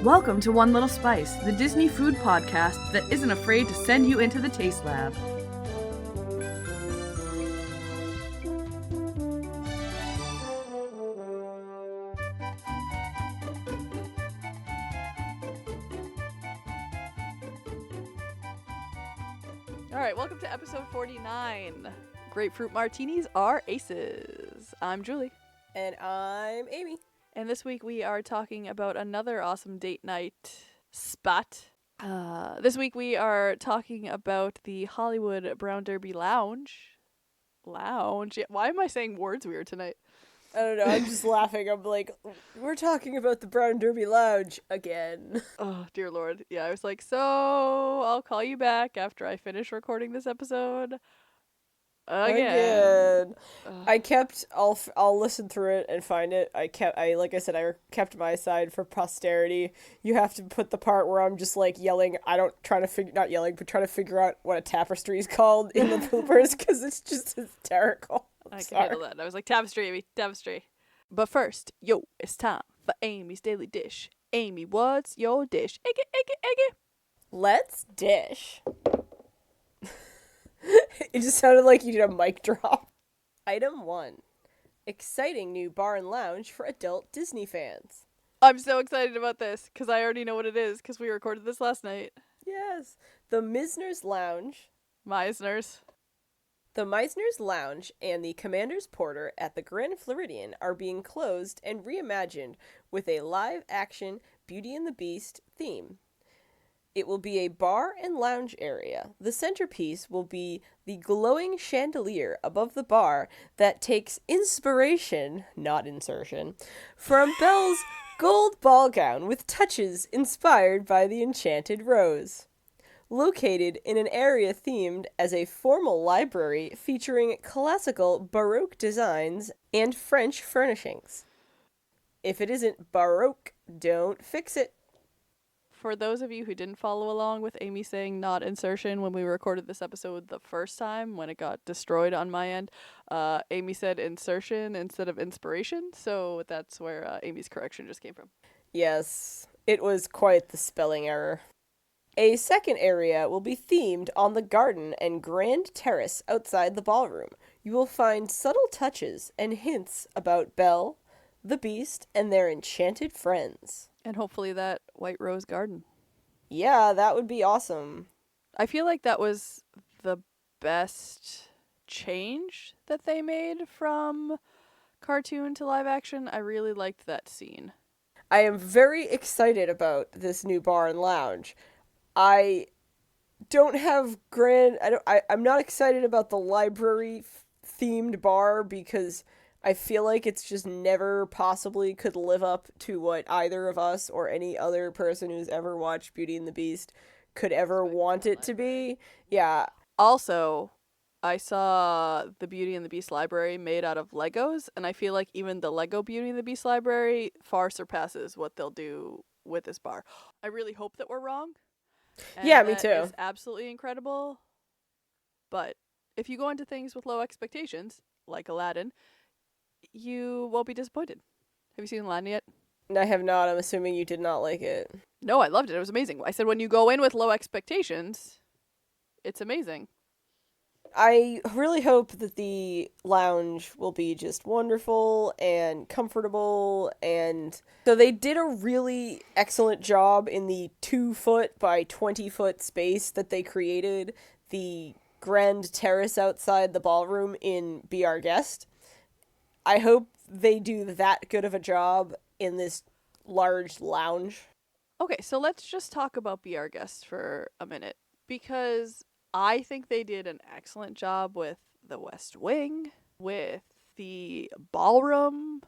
Welcome to One Little Spice, the Disney food podcast that isn't afraid to send you into the taste lab. Alright, welcome to episode 49. Grapefruit Martinis are aces. I'm Julie. And I'm Amy. And this week we are talking about another awesome date night spot. This week we are talking about the Hollywood Brown Derby Lounge. Yeah, why am I saying words weird tonight? I don't know, I'm just laughing. I'm like, we're talking about the Brown Derby Lounge again. Oh, dear Lord. Yeah, I was like, so I'll call you back after I finish recording this episode. Again. I'll listen through it and find it. I kept my side for posterity. You have to put the part where I'm just like yelling, trying to figure out what a tapestry is called in the bloopers because it's just hysterical. I can handle that. I was like, tapestry, Amy, tapestry. But first, it's time for Amy's Daily Dish. Amy, what's your dish? Eggy. Let's dish. It just sounded like you did a mic drop. Item 1. Exciting new bar and lounge for adult Disney fans. I'm so excited about this because I already know what it is because we recorded this last night. Yes. The Meisner's Lounge. The Meisner's Lounge and the Commander's Porter at the Grand Floridian are being closed and reimagined with a live-action Beauty and the Beast theme. It will be a bar and lounge area. The centerpiece will be the glowing chandelier above the bar that takes inspiration, not insertion, from Belle's gold ball gown with touches inspired by the Enchanted Rose. Located in an area themed as a formal library featuring classical Baroque designs and French furnishings. If it isn't Baroque, don't fix it. For those of you who didn't follow along with Amy saying not insertion when we recorded this episode the first time, when it got destroyed on my end, Amy said insertion instead of inspiration, so that's where Amy's correction just came from. Yes, it was quite the spelling error. A second area will be themed on the garden and Grand Terrace outside the ballroom. You will find subtle touches and hints about Belle, the Beast, and their enchanted friends. And hopefully that White Rose Garden. Yeah, that would be awesome. I feel like that was the best change that they made from cartoon to live action. I really liked that scene. I am very excited about this new bar and lounge. I don't have I'm not excited about the library themed bar because I feel like it's just never possibly could live up to what either of us or any other person who's ever watched Beauty and the Beast could ever want it to be. Yeah. Also, I saw the Beauty and the Beast library made out of Legos, and I feel like even the Lego Beauty and the Beast library far surpasses what they'll do with this bar. I really hope that we're wrong. Yeah, me too. It's absolutely incredible. But if you go into things with low expectations, like Aladdin, you won't be disappointed. Have you seen Aladdin yet? I have not. I'm assuming you did not like it. No, I loved it. It was amazing. I said when you go in with low expectations, it's amazing. I really hope that the lounge will be just wonderful and comfortable, and so they did a really excellent job in the 2-foot by 20-foot space that they created, the Grand Terrace outside the ballroom in Be Our Guest. I hope they do that good of a job in this large lounge. Okay, so let's just talk about Be Our Guest for a minute, because I think they did an excellent job with the West Wing, with the ballroom,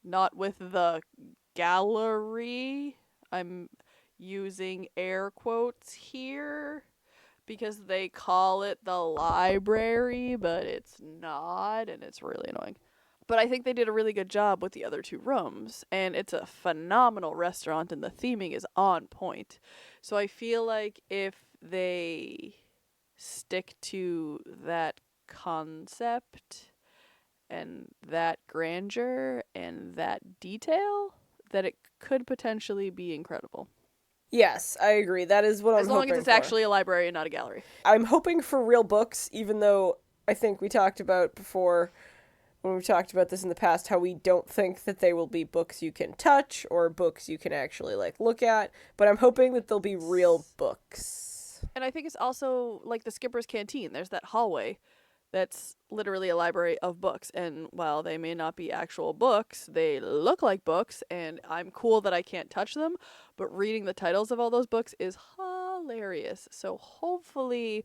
not with the gallery. I'm using air quotes here because they call it the library, but it's not, and it's really annoying. But I think they did a really good job with the other two rooms, and it's a phenomenal restaurant, and the theming is on point. So I feel like if they stick to that concept and that grandeur and that detail that it could potentially be incredible. Yes, I agree. That is what I'm As long hoping as it's for. actually a library and not a gallery. I'm hoping for real books, even though I think we talked about before, when we talked about this in the past, how we don't think that they will be books you can touch or books you can actually, like, look at. But I'm hoping that they'll be real books. And I think it's also like the Skipper's Canteen. There's that hallway that's literally a library of books. And while they may not be actual books, they look like books. And I'm cool that I can't touch them. But reading the titles of all those books is hilarious. So hopefully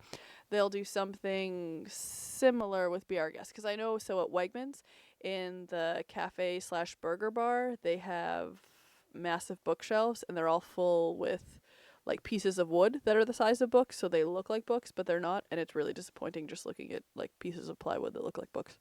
they'll do something similar with Be Our Guest. Because I know, so at Wegmans, in the cafe/burger bar, they have massive bookshelves. And they're all full with like pieces of wood that are the size of books, so they look like books, but they're not, and it's really disappointing just looking at like pieces of plywood that look like books.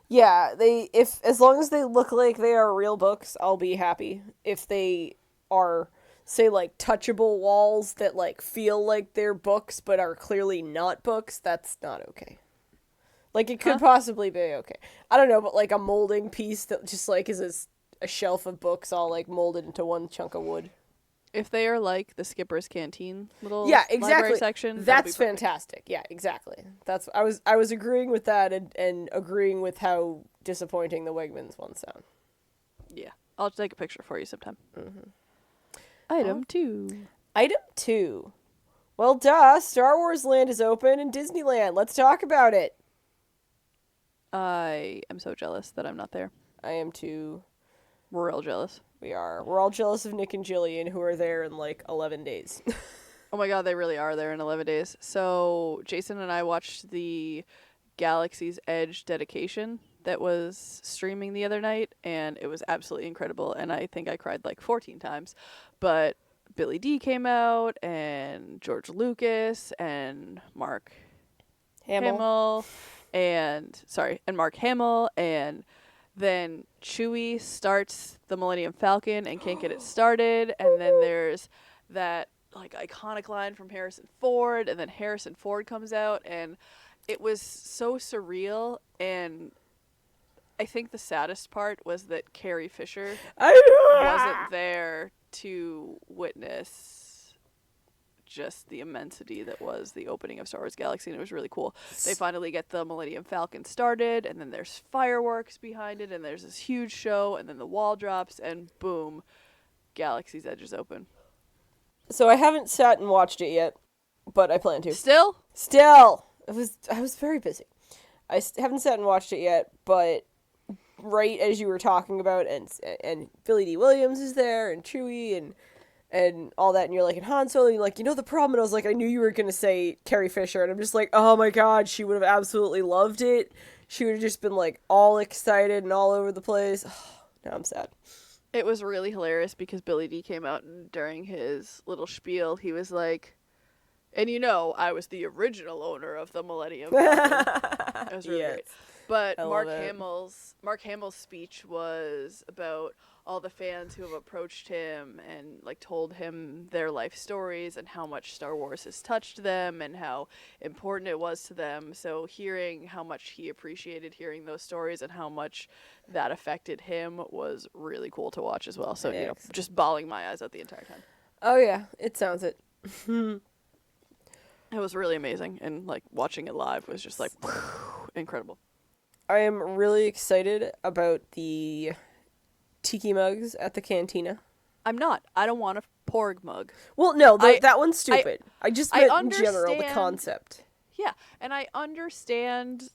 Yeah, if as long as they look like they are real books, I'll be happy. If they are, say, like touchable walls that like feel like they're books but are clearly not books, that's not okay. Like it could possibly be okay. I don't know, but like a molding piece that just like is a shelf of books all like molded into one chunk of wood. If they are like the Skipper's Canteen little exactly. library section, that's fantastic. Yeah, exactly. That's I was agreeing with that and agreeing with how disappointing the Wegmans ones sound. Yeah, I'll take a picture for you sometime. Mm-hmm. Item 2. Item 2. Well, duh, Star Wars Land is open in Disneyland. Let's talk about it. I am so jealous that I'm not there. I am too. We're all jealous. We are. We're all jealous of Nick and Jillian, who are there in like 11 days. Oh my god, they really are there in 11 days. So Jason and I watched the Galaxy's Edge dedication that was streaming the other night, and it was absolutely incredible, and I think I cried like 14 times. But Billy D came out, and George Lucas, and Mark Hamill, and Mark Hamill, and then Chewie starts the Millennium Falcon and can't get it started, and then there's that like iconic line from Harrison Ford, and then Harrison Ford comes out, and it was so surreal. And I think the saddest part was that Carrie Fisher wasn't there to witness just the immensity that was the opening of Star Wars Galaxy, and it was really cool. They finally get the Millennium Falcon started, and then there's fireworks behind it, and there's this huge show, and then the wall drops, and boom, Galaxy's Edge is open. So I haven't sat and watched it yet, but I plan to. Still? I was very busy. I haven't sat and watched it yet, but right as you were talking about, and Billy D. Williams is there, and Chewie, and all that, and you're like, and Han Solo, and you're like, you know the problem, and I was like, I knew you were going to say Carrie Fisher, and I'm just like, oh my god, she would have absolutely loved it. She would have just been like all excited and all over the place. Now I'm sad. It was really hilarious because Billy D came out, and during his little spiel, he was like, and you know, I was the original owner of the Millennium Falcon. It was really great. But Mark Hamill's speech was about all the fans who have approached him and like told him their life stories and how much Star Wars has touched them and how important it was to them. So hearing how much he appreciated hearing those stories and how much that affected him was really cool to watch as well. So, you know, just bawling my eyes out the entire time. Oh yeah, it sounds it. It was really amazing, and like watching it live was just like incredible. I am really excited about the tiki mugs at the Cantina. I'm not. I don't want a porg mug. Well, no, that one's stupid. I just meant in general the concept. Yeah, and I understand.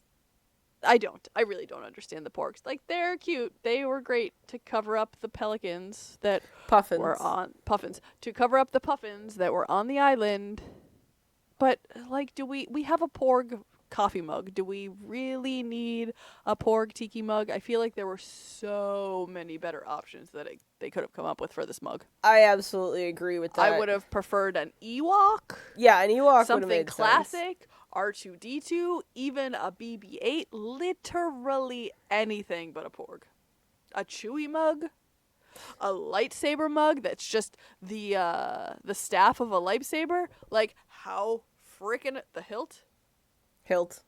I really don't understand the porgs. Like, they're cute. They were great to cover up the pelicans that were on puffins. To cover up the puffins that were on the island. But like, do we have a porg coffee mug? Do we really need a porg tiki mug? I feel like there were so many better options that they could have come up with for this mug. I absolutely agree with that. I would have preferred an Ewok. Yeah, an Ewok would have Something made classic. Sense. R2-D2, even a BB-8, literally anything but a porg. A Chewie mug, a lightsaber mug that's just the staff of a lightsaber. Like, how freaking the hilt? Hilt.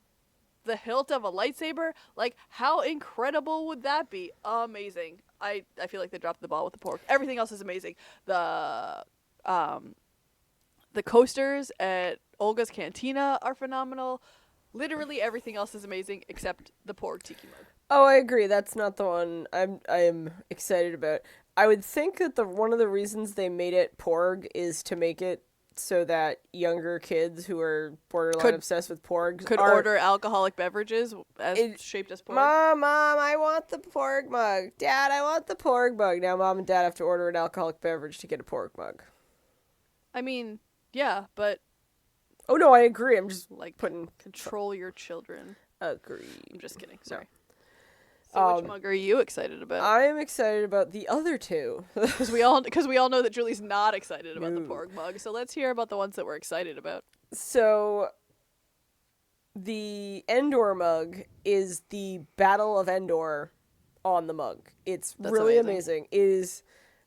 the hilt of a lightsaber. Like, how incredible would that be? Amazing. I feel like they dropped the ball with the pork. Everything else is amazing. The coasters at Olga's Cantina are phenomenal. Literally everything else is amazing except the pork tiki mug. Oh, I agree. That's not the one I'm excited about. I would think that one of the reasons they made it porg is to make it so that younger kids who are borderline obsessed with porgs could order alcoholic beverages as shaped as porg. Mom, I want the porg mug. Dad, I want the porg mug. Now Mom and Dad have to order an alcoholic beverage to get a porg mug. I mean, yeah, but... Oh, no, I agree. I'm just like putting... Control your children. Agree. I'm just kidding. Sorry. So which mug are you excited about? I am excited about the other two. Because we all know that Julie's not excited about the porg mug. So let's hear about the ones that we're excited about. So the Endor mug is the Battle of Endor on the mug. That's really amazing. It is...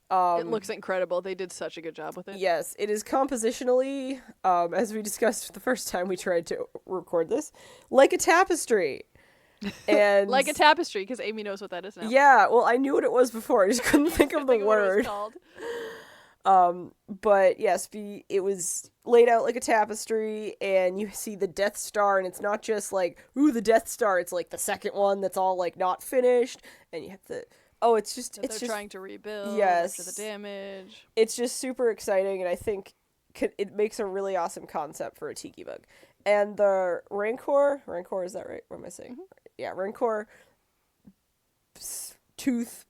it looks incredible. They did such a good job with it. Yes, it is compositionally, as we discussed the first time we tried to record this, like a tapestry. And like a tapestry, because Amy knows what that is now. Yeah, well, I knew what it was before. I just couldn't think of the word. What it was called. But yes, it was laid out like a tapestry, and you see the Death Star, and it's not just like, ooh, the Death Star. It's like the second one that's all like not finished, and you have to. Oh, it's just trying to rebuild yes, after the damage. It's just super exciting, and I think it makes a really awesome concept for a tiki mug. And the Rancor, is that right? What am I saying? Mm-hmm. Yeah, Rancor tooth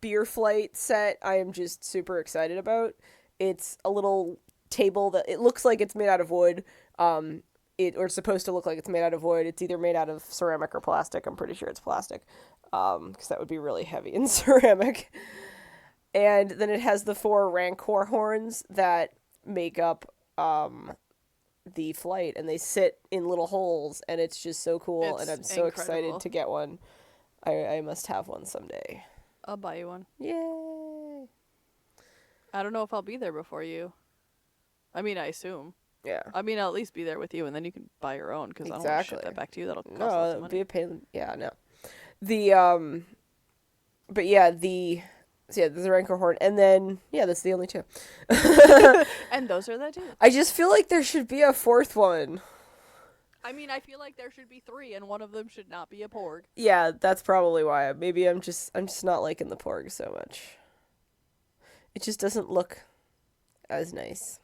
beer flight set I am just super excited about. It's a little table that it looks like it's made out of wood. Or it's supposed to look like it's made out of wood. It's either made out of ceramic or plastic. I'm pretty sure it's plastic. Because that would be really heavy in ceramic. And then it has the 4 Rancor horns that make up the flight, and they sit in little holes, and it's just so cool, and I'm so excited to get one. I must have one someday. I'll buy you one. Yay! I don't know if I'll be there before you. I mean, I assume. Yeah. I mean, I'll at least be there with you, and then you can buy your own, because I don't want to ship that back to you. That'll cost lots of money. Be a pain. Yeah, no. But yeah, there's a Rancor horn, and then, yeah, that's the only 2. And those are the 2. I just feel like there should be a 4th one. I mean, I feel like there should be 3, and one of them should not be a porg. Yeah, that's probably why. Maybe I'm just not liking the porg so much. It just doesn't look as nice.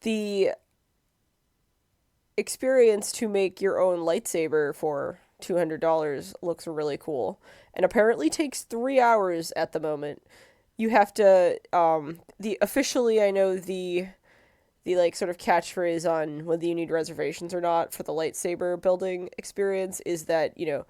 The experience to make your own lightsaber for $200 looks really cool, and apparently takes 3 hours at the moment. You have to officially, I know the like sort of catchphrase on whether you need reservations or not for the lightsaber building experience is that, you know,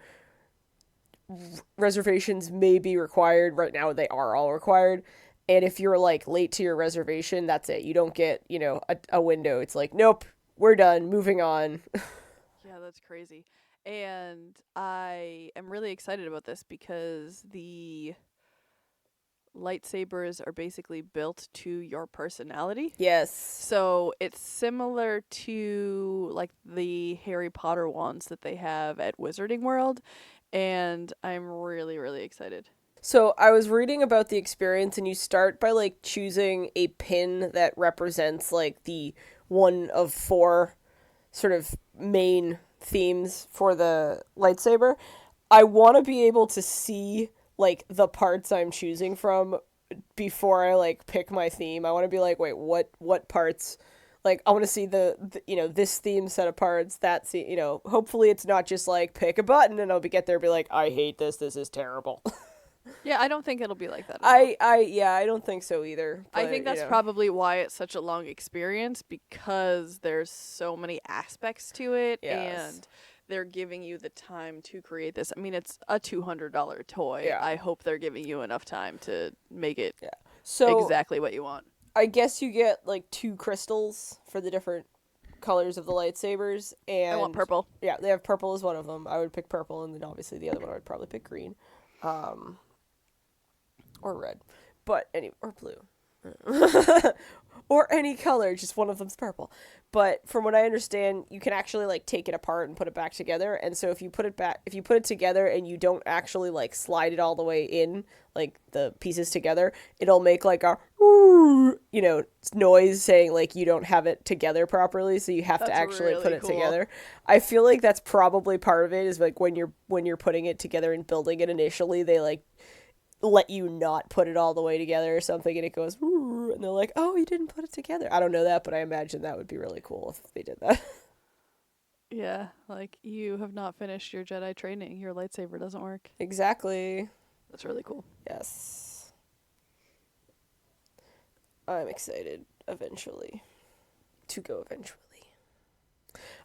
reservations may be required. Right now they are all required, and if you're like late to your reservation, that's it. You don't get, you know, a window. It's like, nope, we're done, moving on. Yeah, that's crazy. And I am really excited about this because the lightsabers are basically built to your personality. Yes. So it's similar to like the Harry Potter wands that they have at Wizarding World, and I'm really, really excited. So I was reading about the experience, and you start by like choosing a pin that represents like the one of 4 sort of main themes for the lightsaber. I want to be able to see like the parts I'm choosing from before I like pick my theme. I want to be like, wait, what parts? Like, I want to see the you know, this theme set of parts, that you know, hopefully it's not just like pick a button and I'll get there and be like, I hate this is terrible. Yeah, I don't think it'll be like that. I don't think so either. But, I think that's probably why it's such a long experience, because there's so many aspects to it, yes. And they're giving you the time to create this. I mean, it's a $200 toy. Yeah. I hope they're giving you enough time to make it so exactly what you want. I guess you get like 2 crystals for the different colors of the lightsabers, and I want purple. Yeah, they have purple as one of them. I would pick purple, and then obviously the other one I would probably pick green. Or red, but anyway, or blue, or any color, just one of them's purple. But from what I understand, you can actually like take it apart and put it back together. And so if you put it together and you don't actually like slide it all the way in, like the pieces together, it'll make like a noise saying like you don't have it together properly, so you have to actually really put it cool. together. I feel like that's probably part of it, is like when you're putting it together and building it initially, they like let you not put it all the way together or something, and it goes and they're like, oh, you didn't put it together. I don't know that, but I imagine that would be really cool if they did that. Yeah, like you have not finished your Jedi training. Your lightsaber doesn't work. Exactly. That's really cool. Yes. I'm excited eventually to go eventually.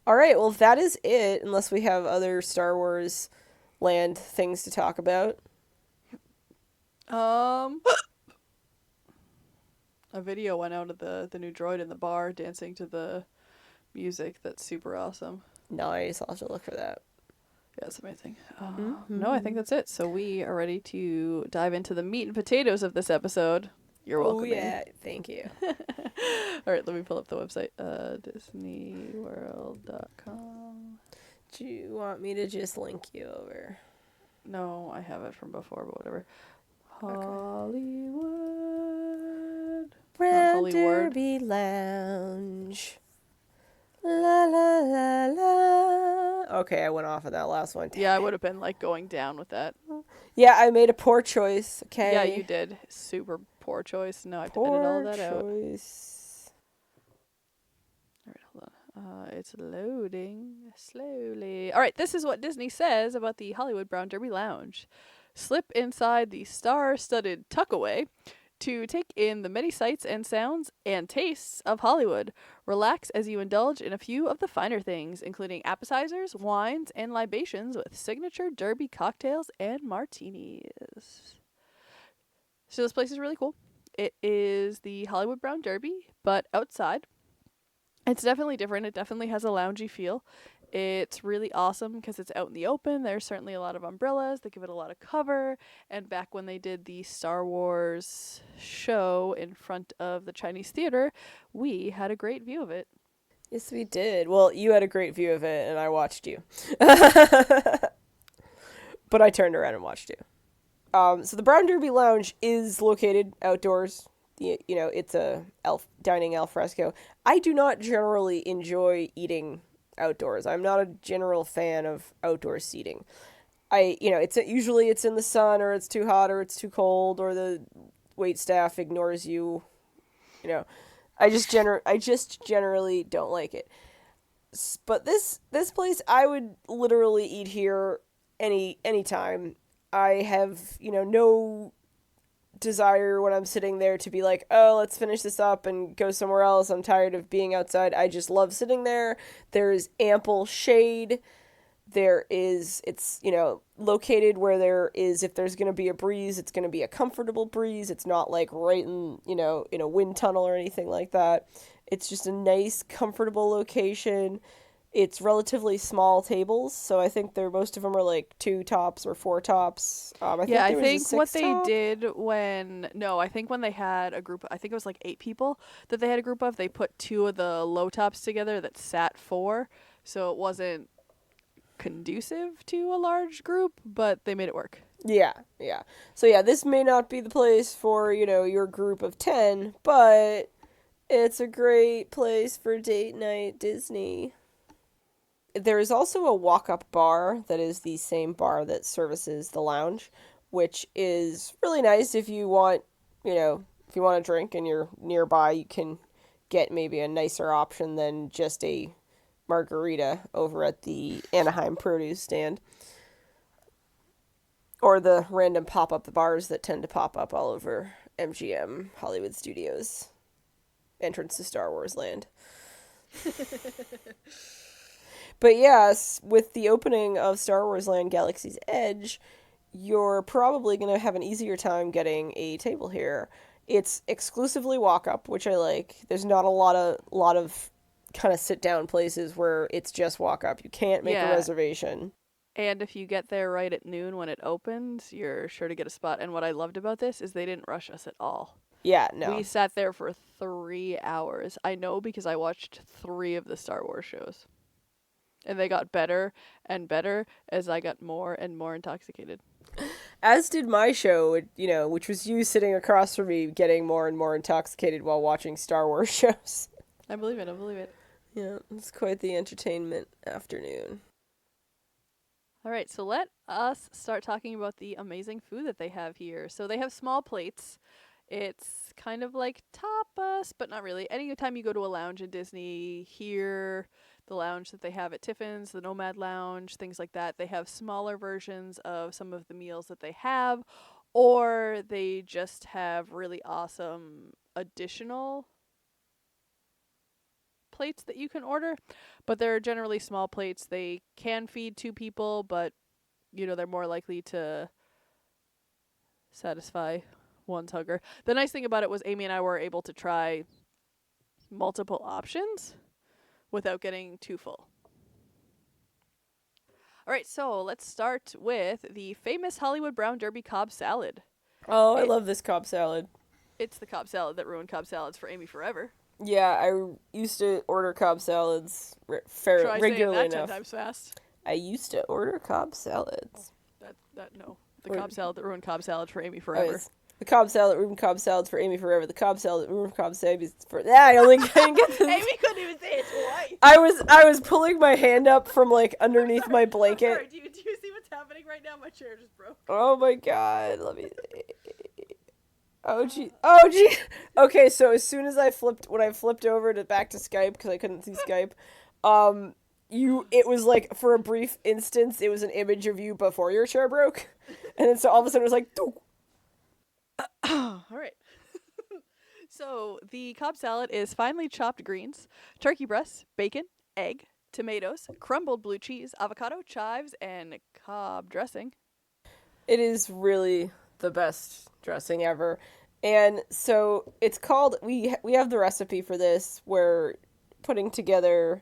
All right, well, that is it, unless we have other Star Wars land things to talk about. A video went out of the new droid in the bar dancing to the music. That's super awesome. Nice. I'll have to look for that. Yeah, it's amazing. No, I think that's it. So we are ready to dive into the meat and potatoes of this episode. You're welcome. Oh, yeah. Thank you. All right, let me pull up the website. DisneyWorld.com. Do you want me to just link you over? No, I have it from before, but whatever. Okay. Hollywood. Grand Derby Lounge. La la la la. Okay, I went off of that last one. Yeah, I would have been like going down with that. Yeah, I made a poor choice. Okay. Yeah, you did. Super poor choice. No, I have to edit all that out. Choice. All right, hold on. It's loading slowly. All right, this is what Disney says about the Hollywood Brown Derby Lounge. Slip inside the star-studded tuckaway to take in the many sights and sounds and tastes of Hollywood. Relax as you indulge in a few of the finer things, including appetizers, wines, and libations with signature Derby cocktails and martinis. So this place is really cool. It is the Hollywood Brown Derby, but outside. It's definitely different. It definitely has a loungy feel. It's really awesome because it's out in the open. There's certainly a lot of umbrellas that give it a lot of cover. And back when they did the Star Wars show in front of the Chinese theater, we had a great view of it. Yes, we did. Well, you had a great view of it, and I watched you. But I turned around and watched you. So the Brown Derby Lounge is located outdoors. It's a dining al fresco. I do not generally enjoy eating outdoors. I'm not a general fan of outdoor seating. Usually it's in the sun, or it's too hot, or it's too cold, or the wait staff ignores you. I just generally don't like it. But this place, I would literally eat here any time. I have no desire when I'm sitting there to be like, oh, let's finish this up and go somewhere else. I'm tired of being outside. I just love sitting there. There's ample shade. It's located where there is, if there's going to be a breeze, it's going to be a comfortable breeze. It's not like right in a wind tunnel or anything like that. It's just a nice, comfortable location. It's relatively small tables, so I think most of them are like 2 tops or 4 tops. I think what they did when they had a group, I think it was like 8 people that they had a group of, they put 2 of the low tops together that sat 4, so it wasn't conducive to a large group, but they made it work. Yeah. So yeah, this may not be the place for, your group of 10, but it's a great place for date night Disney. There is also a walk-up bar that is the same bar that services the lounge, which is really nice if you want, if you want a drink and you're nearby, you can get maybe a nicer option than just a margarita over at the Anaheim produce stand. Or the random pop-up bars that tend to pop up all over MGM Hollywood Studios. Entrance to Star Wars Land. But yes, with the opening of Star Wars Land Galaxy's Edge, you're probably going to have an easier time getting a table here. It's exclusively walk-up, which I like. There's not a lot of kind of sit-down places where it's just walk-up. You can't make a reservation. And if you get there right at noon when it opens, you're sure to get a spot. And what I loved about this is they didn't rush us at all. Yeah, We no. sat there for 3 hours. I know because I watched 3 of the Star Wars shows. And they got better and better as I got more and more intoxicated. As did my show, which was you sitting across from me getting more and more intoxicated while watching Star Wars shows. I believe it. I believe it. Yeah, it's quite the entertainment afternoon. All right, so let us start talking about the amazing food that they have here. So they have small plates. It's kind of like tapas, but not really. Anytime you go to a lounge in Disney, here, the lounge that they have at Tiffin's, the Nomad Lounge, things like that, they have smaller versions of some of the meals that they have, or they just have really awesome additional plates that you can order, but they're generally small plates. They can feed 2 people, but they're more likely to satisfy one's hunger. The nice thing about it was Amy and I were able to try multiple options without getting too full. All right, so let's start with the famous Hollywood Brown Derby Cobb Salad. Oh, I love this Cobb salad. It's the Cobb Salad that ruined Cobb Salads for Amy forever. Yeah, I used to order Cobb salads Try regularly saying that enough. 10 times fast. I used to order Cobb salads. No. The Cobb Salad that ruined Cobb Salad for Amy Oh, forever. the Cobb salad ruined Cobb salads for Amy forever. The Cobb salad ruined Cobb salads for I only couldn't get this. Amy couldn't even say it twice. I was pulling my hand up from like underneath my blanket. I'm sorry. Do you see what's happening right now? My chair just broke. Oh my god, let me. Oh gee. Okay, so as soon as I flipped over to back to Skype because I couldn't see Skype, it was like for a brief instance it was an image of you before your chair broke, and then so all of a sudden it was like. Doo. All right. So the Cobb salad is finely chopped greens, turkey breasts, bacon, egg, tomatoes, crumbled blue cheese, avocado, chives, and Cobb dressing. It is really the best dressing ever. And so it's called we have the recipe for this. We're putting together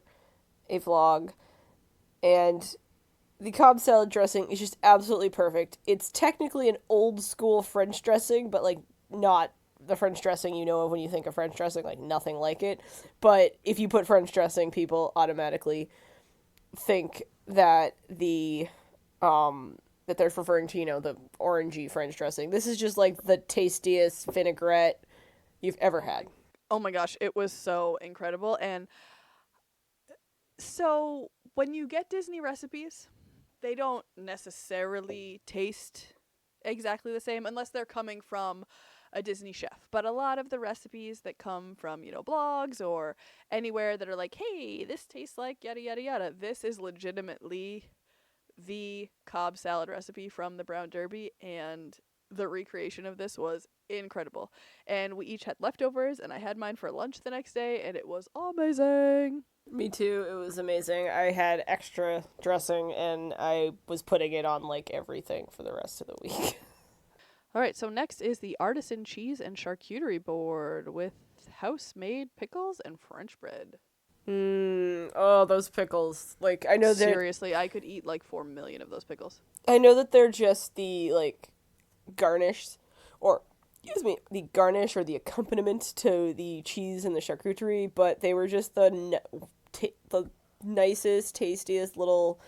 a vlog, and the Cobb salad dressing is just absolutely perfect. It's technically an old school French dressing, but like not the French dressing you know of when you think of French dressing, like nothing like it. But if you put French dressing, people automatically think that that they're referring to, the orangey French dressing. This is just like the tastiest vinaigrette you've ever had. Oh my gosh, it was so incredible. And so when you get Disney recipes, they don't necessarily taste exactly the same unless they're coming from a Disney chef. But a lot of the recipes that come from, blogs or anywhere that are like, hey, this tastes like yada, yada, yada. This is legitimately the Cobb salad recipe from the Brown Derby, and the recreation of this was incredible. And we each had leftovers, and I had mine for lunch the next day, and it was amazing. Me too. It was amazing. I had extra dressing, and I was putting it on like everything for the rest of the week. All right, so next is the artisan cheese and charcuterie board with house-made pickles and French bread. Oh, those pickles. Like, I know Seriously, I could eat like 4 million of those pickles. I know that they're just the, like, garnish, or, the garnish or the accompaniment to the cheese and the charcuterie, but they were just the nicest, tastiest little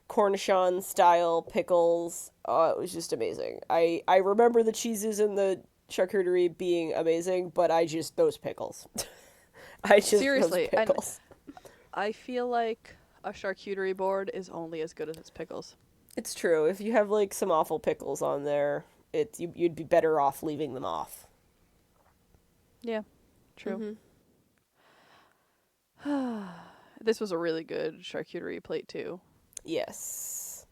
Cornichon-style pickles. Oh, it was just amazing. I remember the cheeses and the charcuterie being amazing, but those pickles. Seriously, those pickles. I feel like a charcuterie board is only as good as its pickles. It's true. If you have like some awful pickles on there, you'd be better off leaving them off. Yeah, true. Mm-hmm. This was a really good charcuterie plate too. Yes.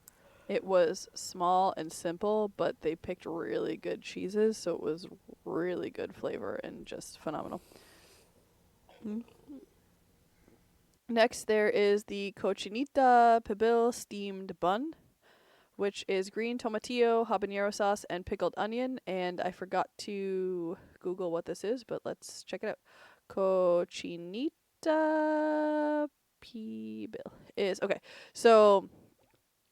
It was small and simple, but they picked really good cheeses, so it was really good flavor and just phenomenal. Mm-hmm. Next, there is the Cochinita Pibil steamed bun, which is green tomatillo, habanero sauce, and pickled onion. And I forgot to Google what this is, but let's check it out. Cochinita Pibil is, okay, so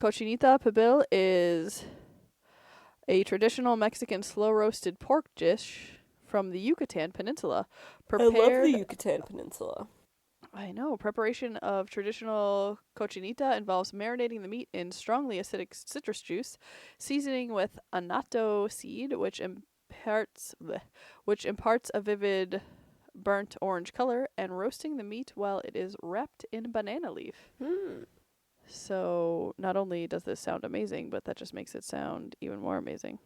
Cochinita Pibil is a traditional Mexican slow-roasted pork dish from the Yucatan Peninsula. I love the Prepared Yucatan Peninsula. I know. Preparation of traditional cochinita involves marinating the meat in strongly acidic citrus juice, seasoning with annatto seed, which imparts a vivid burnt orange color, and roasting the meat while it is wrapped in banana leaf. So not only does this sound amazing, but that just makes it sound even more amazing.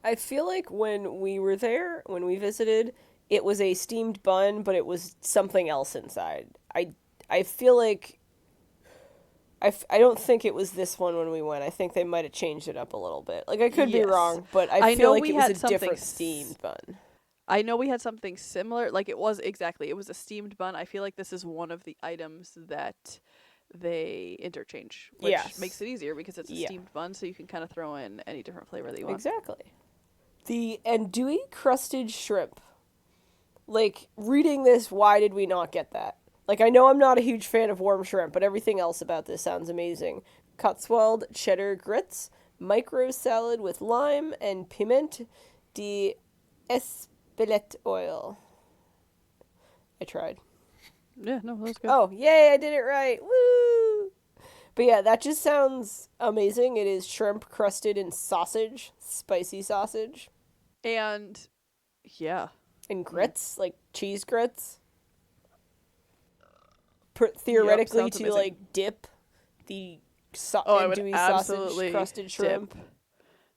I feel like when we were there, when we visited, it was a steamed bun, but it was something else inside. I feel like I don't think it was this one when we went. I think they might have changed it up a little bit. Like, I could be wrong, but I feel like it was a different steamed bun. I know we had something similar. Like, it was a steamed bun. I feel like this is one of the items that they interchange, which makes it easier because it's a steamed bun, so you can kind of throw in any different flavor that you want. Exactly. The andouille crusted shrimp. Like, reading this, why did we not get that? Like, I know I'm not a huge fan of warm shrimp, but everything else about this sounds amazing. Cotswold cheddar grits, micro salad with lime, and piment d'Espelette oil. I tried. Yeah, no, that was good. Oh, yay, I did it right. Woo! But yeah, that just sounds amazing. It is shrimp crusted in sausage, spicy sausage. And, yeah. And grits, like cheese grits. Theoretically, to like dip the andouille sausage crusted shrimp. Dip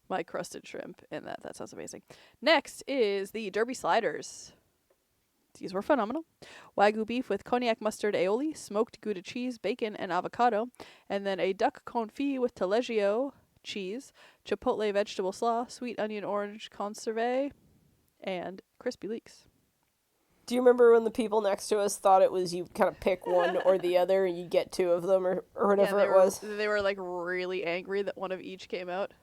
my crusted shrimp in that. That sounds amazing. Next is the Derby sliders. These were phenomenal. Wagyu beef with cognac mustard aioli, smoked Gouda cheese, bacon, and avocado, and then a duck confit with taleggio cheese, chipotle vegetable slaw, sweet onion orange conserve, and crispy leeks. Do you remember when the people next to us thought it was you kind of pick one or the other and you get two of them or whatever it was? They were like really angry that one of each came out.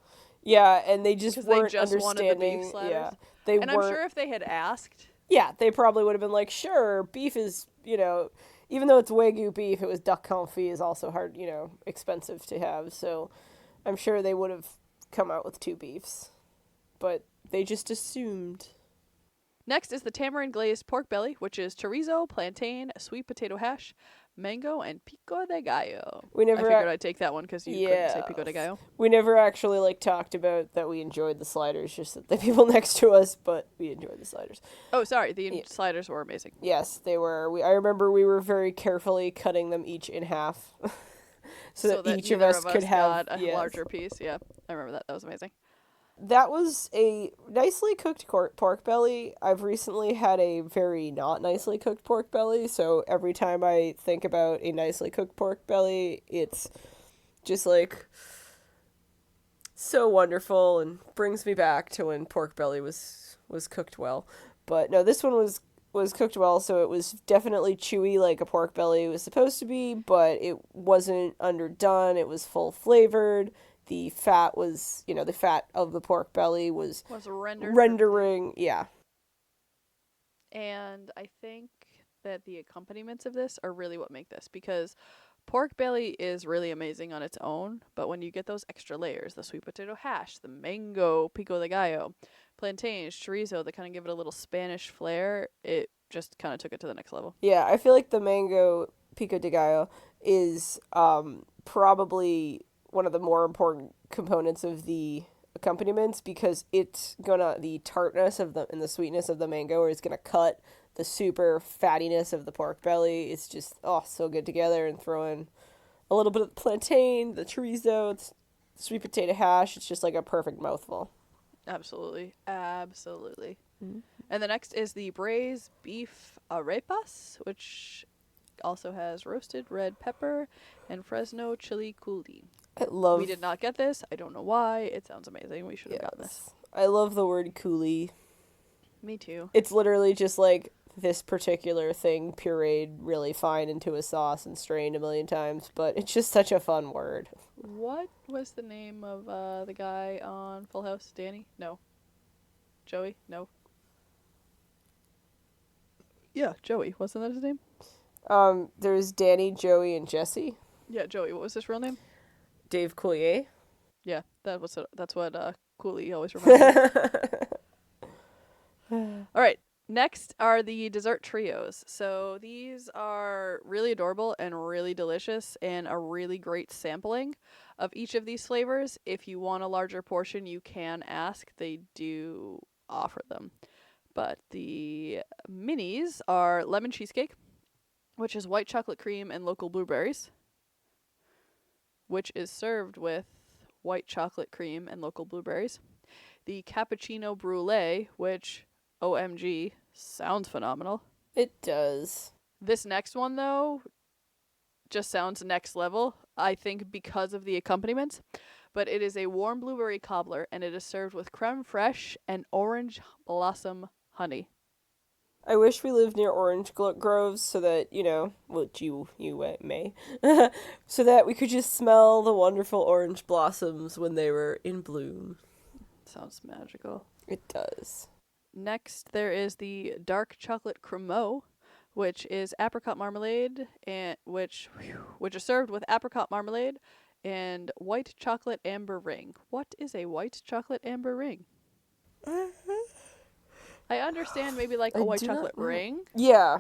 Yeah, and they just weren't understanding. Wanted the beef sliders. Yeah, I'm sure if they had asked. Yeah, they probably would have been like, sure, beef is, even though it's Wagyu beef, it was duck confit is also hard, expensive to have. So I'm sure they would have come out with two beefs. But they just assumed. Next is the tamarind glazed pork belly, which is chorizo, plantain, sweet potato hash, mango, and pico de gallo. I figured I'd take that one because you couldn't say pico de gallo. We never actually talked about that we enjoyed the sliders, just that the people next to us, but we enjoyed the sliders. Oh, sorry, the sliders were amazing. Yes, they were. I remember we were very carefully cutting them each in half, so that each of us could have a larger piece. Yeah, I remember that. That was amazing. That was a nicely cooked pork belly. I've recently had a very not nicely cooked pork belly, so every time I think about a nicely cooked pork belly, it's just like so wonderful and brings me back to when pork belly was cooked well. But no, this one was cooked well, so it was definitely chewy like a pork belly was supposed to be, but it wasn't underdone. It was full flavored. The fat was, the fat of the pork belly was rendering, yeah. And I think that the accompaniments of this are really what make this, because pork belly is really amazing on its own, but when you get those extra layers, the sweet potato hash, the mango pico de gallo, plantains, chorizo, that kind of give it a little Spanish flair, it just kind of took it to the next level. Yeah, I feel like the mango pico de gallo is probably one of the more important components of the accompaniments, because it's the tartness of and the sweetness of the mango is gonna cut the super fattiness of the pork belly. It's just so good together, and throw in a little bit of the plantain, the chorizo, the sweet potato hash. It's just like a perfect mouthful. Absolutely. Mm-hmm. And the next is the braised beef arepas, which also has roasted red pepper and Fresno chili coulis. We did not get this. I don't know why. It sounds amazing. We should have gotten this. I love the word coulis. Me too. It's literally just like this particular thing pureed really fine into a sauce and strained a million times, but it's just such a fun word. What was the name of the guy on Full House? Danny? No. Joey? No. Yeah, Joey. Wasn't that his name? There's Danny, Joey, and Jesse. Yeah, Joey. What was his real name? Dave Coulier. Yeah, that's what Cooley always remembers. All right, Next are the dessert trios. So these are really adorable and really delicious and a really great sampling of each of these flavors. If you want a larger portion, you can ask. They do offer them. But the minis are lemon cheesecake, which is white chocolate cream and local blueberries, which is served with white chocolate cream and local blueberries. The cappuccino brulee, which, OMG, sounds phenomenal. It does. This next one, though, just sounds next level, I think, because of the accompaniments. But it is a warm blueberry cobbler, and it is served with creme fraiche and orange blossom honey. I wish we lived near orange groves so that, which you may, so that we could just smell the wonderful orange blossoms when they were in bloom. Sounds magical. It does. Next, there is the dark chocolate Cremeux, which is apricot marmalade, and which is served with apricot marmalade and white chocolate amber ring. What is a white chocolate amber ring? I understand maybe like a white chocolate ring. Yeah.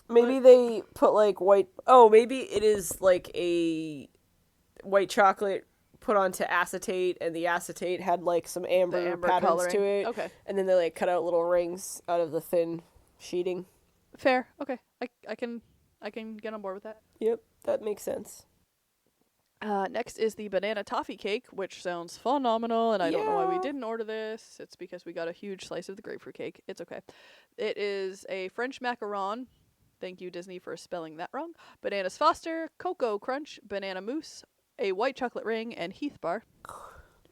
Maybe they put like white. Oh, maybe it is like a white chocolate put onto acetate, and the acetate had like some amber patterns coloring to it. Okay. And then they like cut out little rings out of the thin sheeting. Fair. Okay. I can get on board with that. Yep, that makes sense. Next is the banana toffee cake, which sounds phenomenal, and I don't know why we didn't order this. It's because we got a huge slice of the grapefruit cake. It's okay. It is a French macaron. Thank you, Disney, for spelling that wrong. Bananas Foster, Cocoa Crunch, banana mousse, a white chocolate ring, and Heath bar.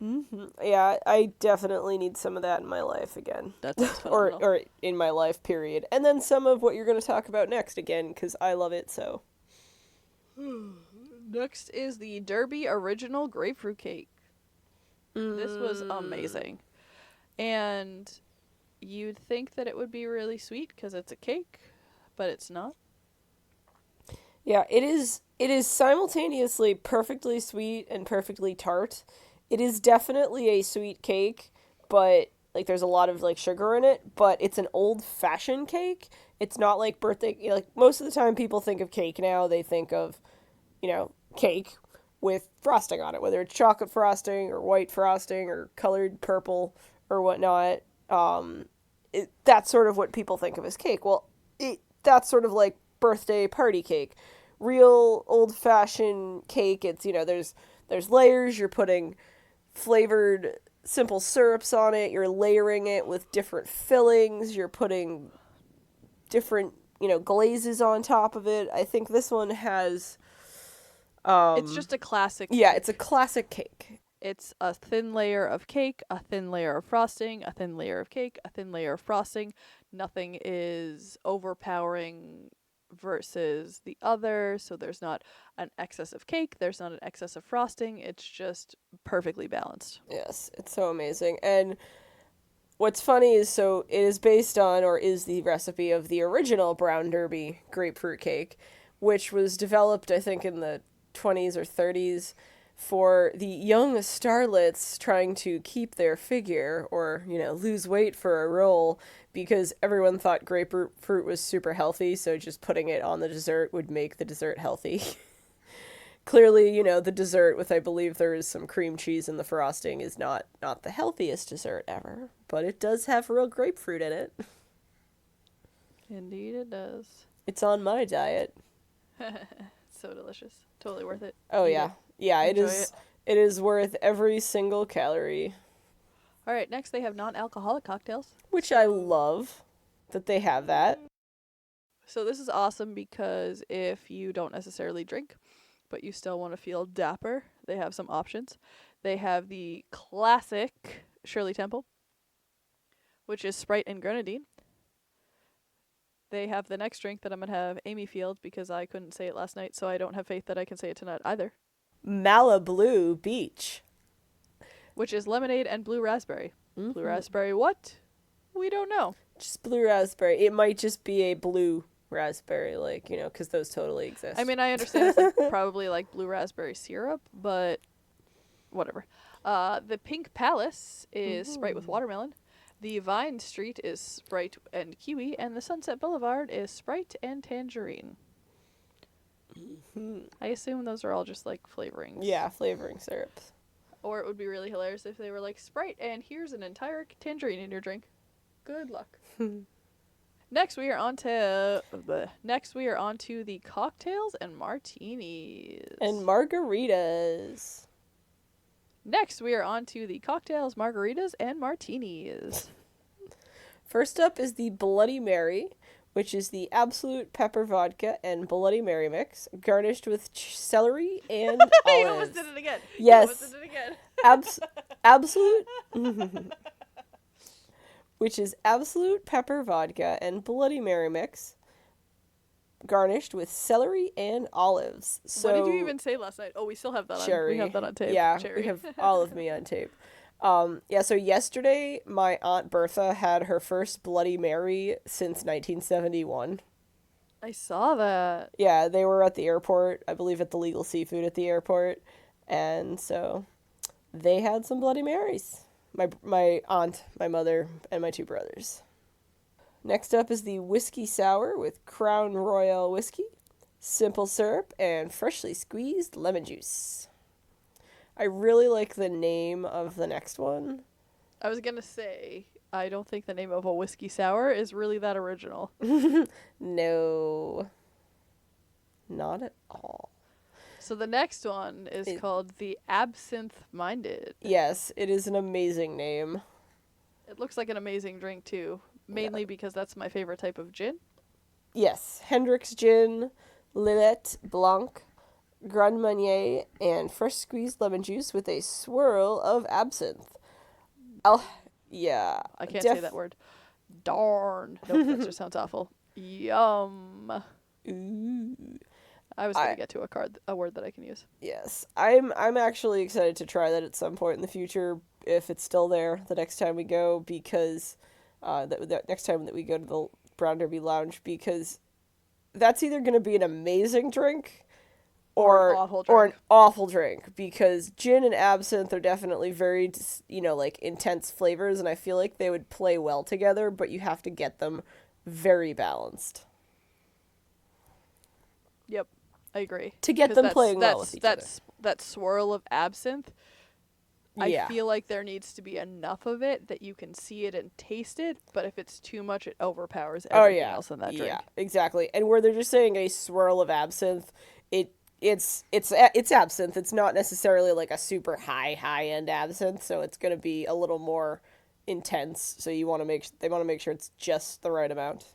Mm-hmm. Yeah, I definitely need some of that in my life again. That's phenomenal. or in my life, period. And then some of what you're going to talk about next again, because I love it so. Next is the Derby Original Grapefruit Cake. This was amazing. And you'd think that it would be really sweet because it's a cake, but it's not. Yeah, it is simultaneously perfectly sweet and perfectly tart. It is definitely a sweet cake, but like there's a lot of like sugar in it, but it's an old-fashioned cake. It's not like birthday, like most of the time people think of cake now, they think of cake with frosting on it, whether it's chocolate frosting or white frosting or colored purple or whatnot. That's sort of what people think of as cake. Well, that's sort of like birthday party cake. Real old-fashioned cake, it's, there's layers, you're putting flavored simple syrups on it, you're layering it with different fillings, you're putting different, glazes on top of it. I think this one has... it's just a classic Yeah, it's a classic cake. It's a thin layer of cake, a thin layer of frosting, a thin layer of cake, a thin layer of frosting. Nothing is overpowering versus the other, so there's not an excess of cake, there's not an excess of frosting. It's just perfectly balanced. Yes, it's so amazing. And what's funny is, so it is based on, or is the recipe of the original Brown Derby grapefruit cake, which was developed, I think, in the 20s or 30s for the young starlets trying to keep their figure or, lose weight for a role, because everyone thought grapefruit was super healthy, so just putting it on the dessert would make the dessert healthy. Clearly, the dessert with, I believe there is some cream cheese in the frosting, is not the healthiest dessert ever, but it does have real grapefruit in it. Indeed it does. It's on my diet. So delicious. Totally worth it. Oh, yeah. Yeah, it Enjoy is. It is worth every single calorie. All right, next they have non-alcoholic cocktails. Which I love that they have that. So this is awesome because if you don't necessarily drink, but you still want to feel dapper, they have some options. They have the classic Shirley Temple, which is Sprite and grenadine. They have the next drink that I'm going to have Amy Field because I couldn't say it last night, so I don't have faith that I can say it tonight either. Malibu Beach. Which is lemonade and blue raspberry. Mm-hmm. Blue raspberry what? We don't know. Just blue raspberry. It might just be a blue raspberry, because those totally exist. I mean, I understand it's probably like blue raspberry syrup, but whatever. The Pink Palace is Sprite with watermelon. The Vine Street is Sprite and Kiwi, and the Sunset Boulevard is Sprite and Tangerine. Mm-hmm. I assume those are all just like flavorings. Yeah, flavoring syrups. Or it would be really hilarious if they were like Sprite and here's an entire tangerine in your drink. Good luck. Next we are on to the cocktails and martinis. And margaritas. Next we are on to the cocktails, margaritas, and martinis. First up is the Bloody Mary, which is the Absolute Pepper Vodka and Bloody Mary mix, garnished with celery and olives. You almost did it again. Yes. You almost did it again. Absolute... which is Absolute Pepper Vodka and Bloody Mary mix, garnished with celery and olives. So, what did you even say last night? Oh, we still have that cherry. We have that on tape. Yeah, Cherry. we have all of me on tape. So yesterday, my Aunt Bertha had her first Bloody Mary since 1971. I saw that. Yeah, they were at the airport, I believe at the Legal Seafood at the airport, and so they had some Bloody Marys. My aunt, my mother, and my two brothers. Next up is the Whiskey Sour with Crown Royal whiskey, simple syrup, and freshly squeezed lemon juice. I really like the name of the next one. I was gonna say, I don't think the name of a whiskey sour is really that original. No. Not at all. So the next one is called the Absentminded. Yes, it is an amazing name. It looks like an amazing drink too, mainly because that's my favorite type of gin. Yes, Hendrick's Gin, Lillet Blanc, Grand Marnier, and fresh squeezed lemon juice with a swirl of absinthe. Yeah. I can't say that word. Darn. Nope, that just sounds awful. Yum. Ooh. I was going to get to a word that I can use. Yes. I'm actually excited to try that at some point in the future, if it's still there the next time we go, because the next time that we go to the Brown Derby Lounge, because that's either going to be an amazing drink or an awful drink, because gin and absinthe are definitely very, like intense flavors, and I feel like they would play well together, but you have to get them very balanced. Yep, I agree. To get them playing well with each other. That swirl of absinthe, Yeah. I feel like there needs to be enough of it that you can see it and taste it, but if it's too much, it overpowers everything else in that drink. Yeah, exactly. And where they're just saying a swirl of absinthe, it's absinthe. It's not necessarily like a super high end absinthe, so it's going to be a little more intense. So they want to make sure it's just the right amount.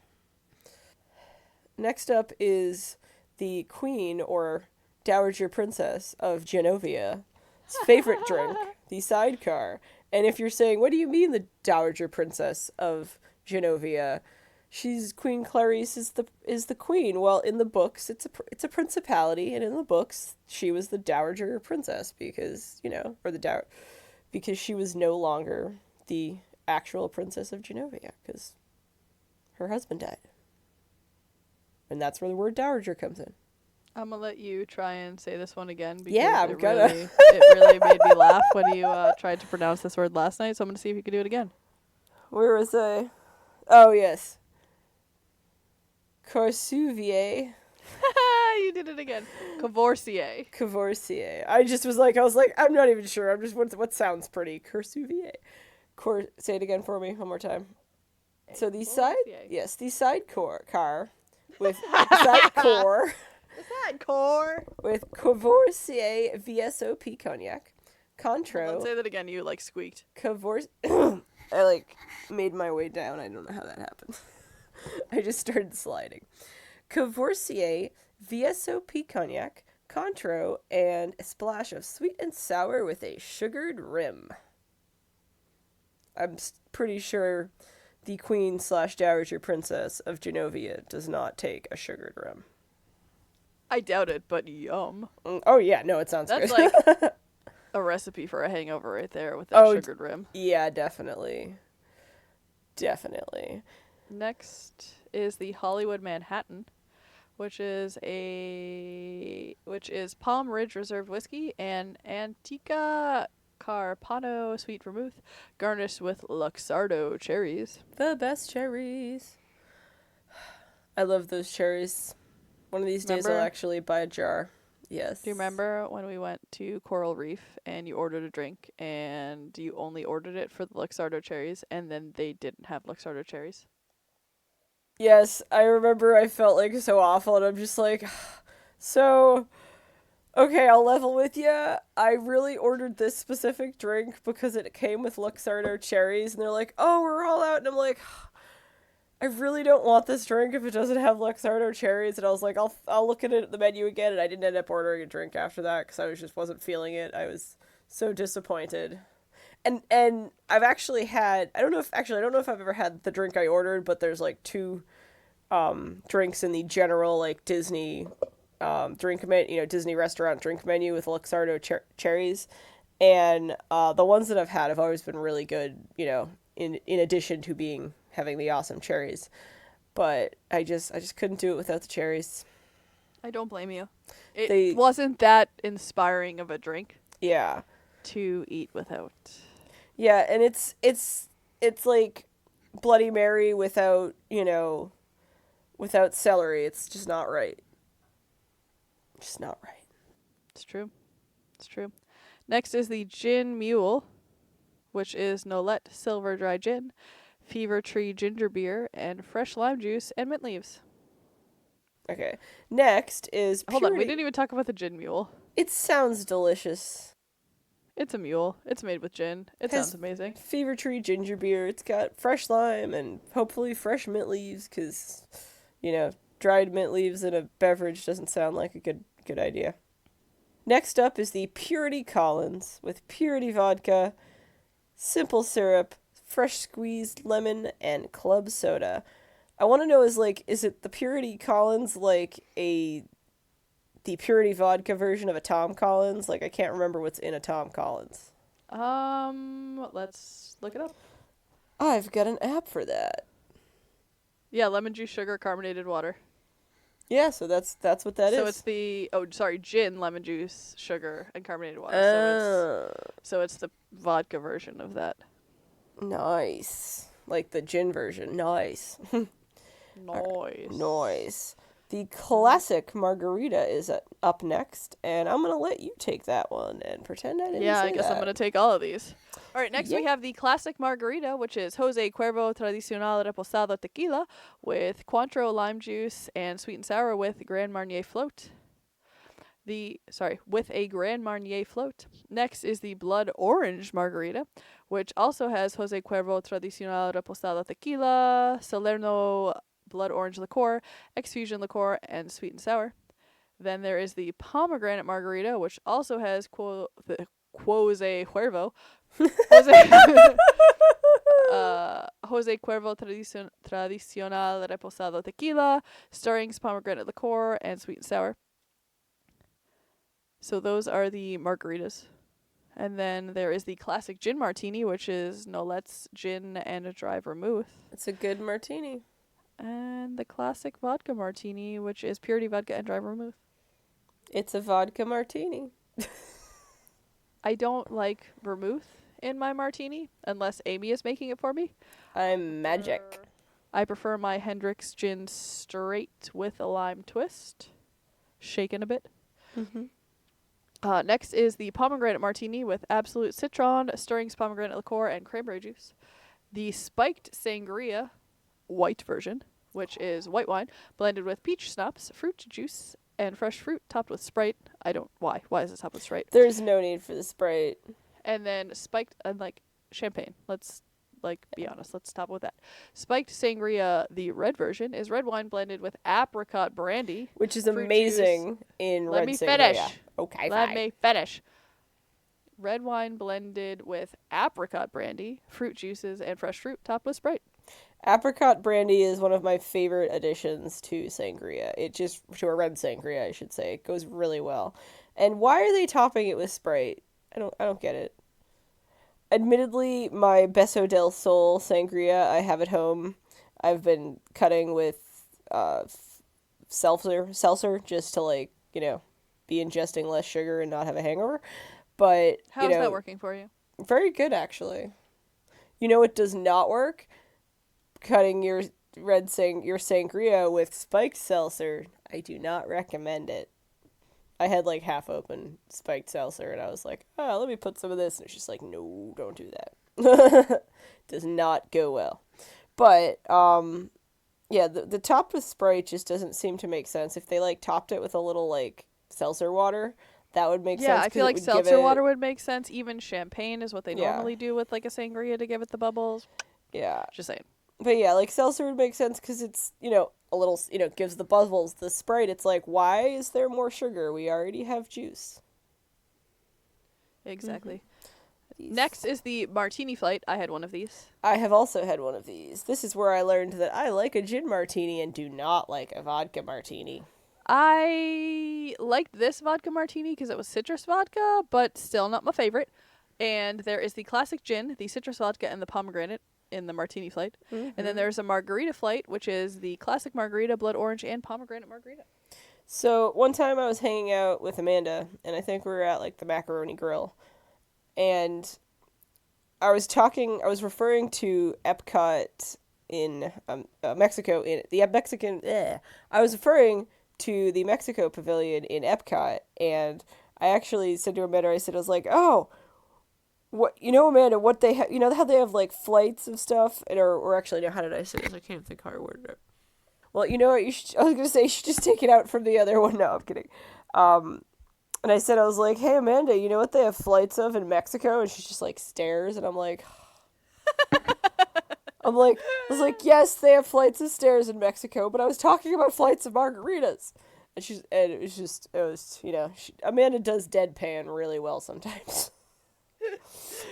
Next up is the Queen or Dowager Princess of Genovia's favorite drink, the Sidecar. And if you're saying, what do you mean the Dowager Princess of Genovia? She's Queen Clarice is the queen. Well, in the books, it's a principality, and in the books, she was the Dowager Princess because because she was no longer the actual Princess of Genovia because her husband died, and that's where the word dowager comes in. I'm gonna let you try and say this one again because it really made me laugh when you tried to pronounce this word last night. So I'm gonna see if you can do it again. Where was I? Oh yes. Courvoisier. You did it again. Courvoisier. I was like, I'm not even sure. I'm just, what sounds pretty? Courvoisier. Say it again for me one more time. So the side car with with Courvoisier VSOP cognac, Cointreau. Let's say that again. You squeaked. I made my way down. I don't know how that happened. I just started sliding. Courvoisier VSOP cognac, Cointreau, and a splash of sweet and sour with a sugared rim. I'm pretty sure the Queen / Dowager Princess of Genovia does not take a sugared rim. I doubt it, but yum. Oh yeah, no, it sounds good. That's like a recipe for a hangover right there with that sugared rim. Yeah, definitely. Definitely. Next is the Hollywood Manhattan, which is Palm Ridge Reserve whiskey and Antica Carpano sweet vermouth, garnished with Luxardo cherries. The best cherries. I love those cherries. One of these days I'll Remember? actually buy a jar. Yes. Do you remember when we went to Coral Reef and you ordered a drink and you only ordered it for the Luxardo cherries and then they didn't have Luxardo cherries? Yes, I remember I felt like so awful and I'm just like, so, okay, I'll level with you. I really ordered this specific drink because it came with Luxardo cherries and they're like, oh, we're all out. And I'm like, I really don't want this drink if it doesn't have Luxardo cherries. And I was like, I'll look at it at the menu again. And I didn't end up ordering a drink after that because I just wasn't feeling it. I was so disappointed. And I've actually had, I don't know if I've ever had the drink I ordered, but there's like two drinks in the general like Disney drink menu, Disney restaurant drink menu with Luxardo cherries. And the ones that I've had have always been really good, in addition to having the awesome cherries. But I just couldn't do it without the cherries. I don't blame you. It wasn't that inspiring of a drink. Yeah. To eat without. Yeah, and it's like Bloody Mary without, without celery. It's just not right. Just not right. It's true. It's true. Next is the Gin Mule, which is Nolet Silver Dry Gin, Fever Tree Ginger Beer, and fresh lime juice and mint leaves. Okay. Next is Hold on, we didn't even talk about the Gin Mule. It sounds delicious. It's a mule. It's made with gin. It sounds amazing. Fever Tree Ginger Beer. It's got fresh lime and hopefully fresh mint leaves because, dried mint leaves in a beverage doesn't sound like a good idea. Next up is the Purity Collins with Purity Vodka, simple syrup, fresh squeezed lemon, and club soda. I want to know is it the Purity Collins the Purity Vodka version of a Tom Collins? I can't remember what's in a Tom Collins. Let's look it up. I've got an app for that. Yeah, lemon juice, sugar, carbonated water. Yeah, so that's what that is. So it's gin, lemon juice, sugar, and carbonated water. So it's the vodka version of that. Nice. Like the gin version. Nice. Nice. The classic margarita is up next, and I'm going to let you take that one and pretend I didn't say that. Yeah, I guess I'm going to take all of these. All right, next we have the classic margarita, which is Jose Cuervo Tradicional Reposado Tequila with Cointreau lime juice and sweet and sour with Grand Marnier float. With a Grand Marnier float. Next is the blood orange margarita, which also has Jose Cuervo Tradicional Reposado Tequila, Salerno blood orange liqueur, X-Fusion liqueur, and sweet and sour. Then there is the pomegranate margarita, which also has Jose Cuervo. Jose Cuervo Tradicional Reposado Tequila, stirrings, pomegranate liqueur, and sweet and sour. So those are the margaritas. And then there is the classic gin martini, which is Nolet's gin and a dry vermouth. It's a good martini. And the classic vodka martini, which is Purity Vodka and dry vermouth. It's a vodka martini. I don't like vermouth in my martini unless Amy is making it for me. I'm magic. I prefer my Hendrick's gin straight with a lime twist, shaken a bit. Mm-hmm. Next is the pomegranate martini with absolute citron, stirrings, pomegranate liqueur, and cranberry juice. The spiked sangria, white version, which is white wine blended with peach schnapps, fruit juice, and fresh fruit, topped with Sprite. Why is it topped with Sprite? There's no need for the Sprite. And then spiked and champagne. Let's be honest. Let's top with that. Spiked sangria, the red version, is red wine blended with apricot brandy, which is amazing juice. in Let red me sangria. finish. Okay, Let fine. me finish. Red wine blended with apricot brandy, fruit juices, and fresh fruit, topped with Sprite. Apricot brandy is one of my favorite additions to sangria. To a red sangria, I should say. It goes really well. And why are they topping it with Sprite? I don't get it. Admittedly, my Beso del Sol sangria I have at home, I've been cutting with seltzer just to be ingesting less sugar and not have a hangover. But, How's that working for you? very good, actually. You know what does not work? Cutting your your sangria with spiked seltzer. I do not recommend it. I had like half open spiked seltzer and I was like, oh, let me put some of this. And it's just like, no, don't do that. Does not go well. But, yeah, the top with Sprite just doesn't seem to make sense. If they like topped it with a little like seltzer water, that would make Yeah, sense I because feel it like would give seltzer it, water would make sense. Even champagne is what they yeah, normally do with like a sangria to give it the bubbles. yeah. Just saying. But yeah, like seltzer would make sense because it's, a little, gives the bubbles. The Sprite, it's like, why is there more sugar? We already have juice. Exactly. These. Next is the martini flight. I had one of these. I have also had one of these. This is where I learned that I like a gin martini and do not like a vodka martini. I liked this vodka martini because it was citrus vodka, but still not my favorite. And there is the classic gin, the citrus vodka, and the pomegranate in the martini flight. And then there's a margarita flight, which is the classic margarita, blood orange, and pomegranate margarita. So one time I was hanging out with Amanda, and I think we were at like the Macaroni Grill, and I was referring to Epcot in Mexico, in the Mexican, I was referring to the Mexico Pavilion in Epcot, and I actually said to Amanda, I was like, oh, what, Amanda, what they have, how they have like flights of stuff, or actually, no, how did I say this? I can't think how I worded it. Well, you know what, I was going to say, you should just take it out from the other one. No, I'm kidding. And I was like, hey, Amanda, you know what they have flights of in Mexico? And she's just like, stairs. And I'm like, I was like, yes, they have flights of stairs in Mexico, but I was talking about flights of margaritas. And it was, Amanda does deadpan really well sometimes.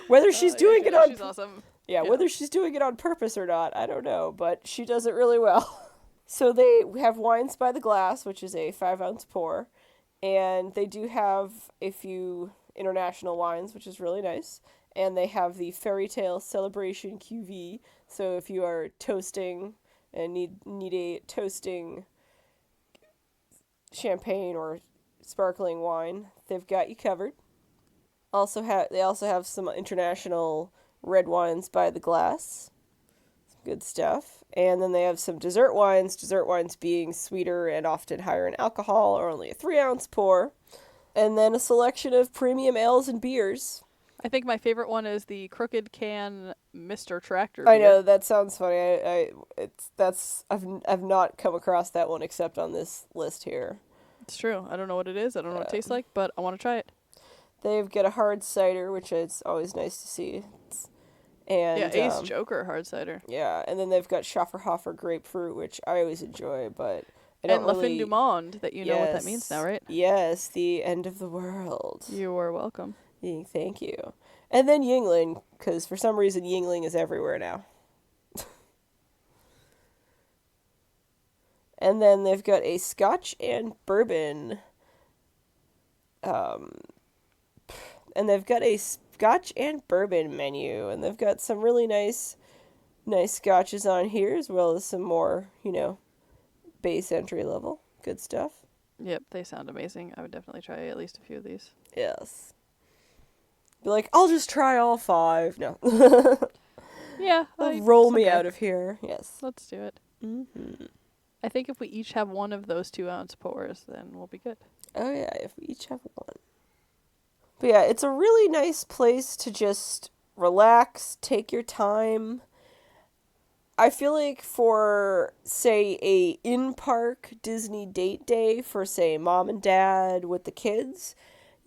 Whether she's doing it on, she's awesome. Yeah, whether she's doing it on purpose or not, I don't know, but she does it really well. So they have wines by the glass, which is a 5-ounce pour, and they do have a few international wines, which is really nice. And they have the Fairy Tale Celebration QV. So if you are toasting and need a toasting champagne or sparkling wine, they've got you covered. They also have some international red wines by the glass. Some good stuff. And then they have some dessert wines being sweeter and often higher in alcohol, or only a 3-ounce pour. And then a selection of premium ales and beers. I think my favorite one is the Crooked Can Mr. Tractor beer. I know, that sounds funny. I've not come across that one except on this list here. It's true. I don't know what it is. I don't know what it tastes like, but I want to try it. They've got a hard cider, which is always nice to see. And Ace Joker hard cider. Yeah, and then they've got Schafferhofer grapefruit, which I always enjoy, but I don't and really... La Fin du Monde, that you know what that means now, right? Yes, the end of the world. You are welcome. Thank you. And then Yingling, because for some reason Yingling is everywhere now. And then they've got a Scotch and bourbon. And they've got a Scotch and bourbon menu, and they've got some really nice scotches on here, as well as some more, base entry level. Good stuff. Yep, they sound amazing. I would definitely try at least a few of these. Yes. Be like, I'll just try all 5. No. Yeah. Roll me out of here. Yes. Let's do it. Mm-hmm. I think if we each have one of those 2-ounce pours, then we'll be good. Oh, yeah, if we each have one. But yeah, it's a really nice place to just relax, take your time. I feel like for, say, a in-park Disney date day for, say, mom and dad with the kids,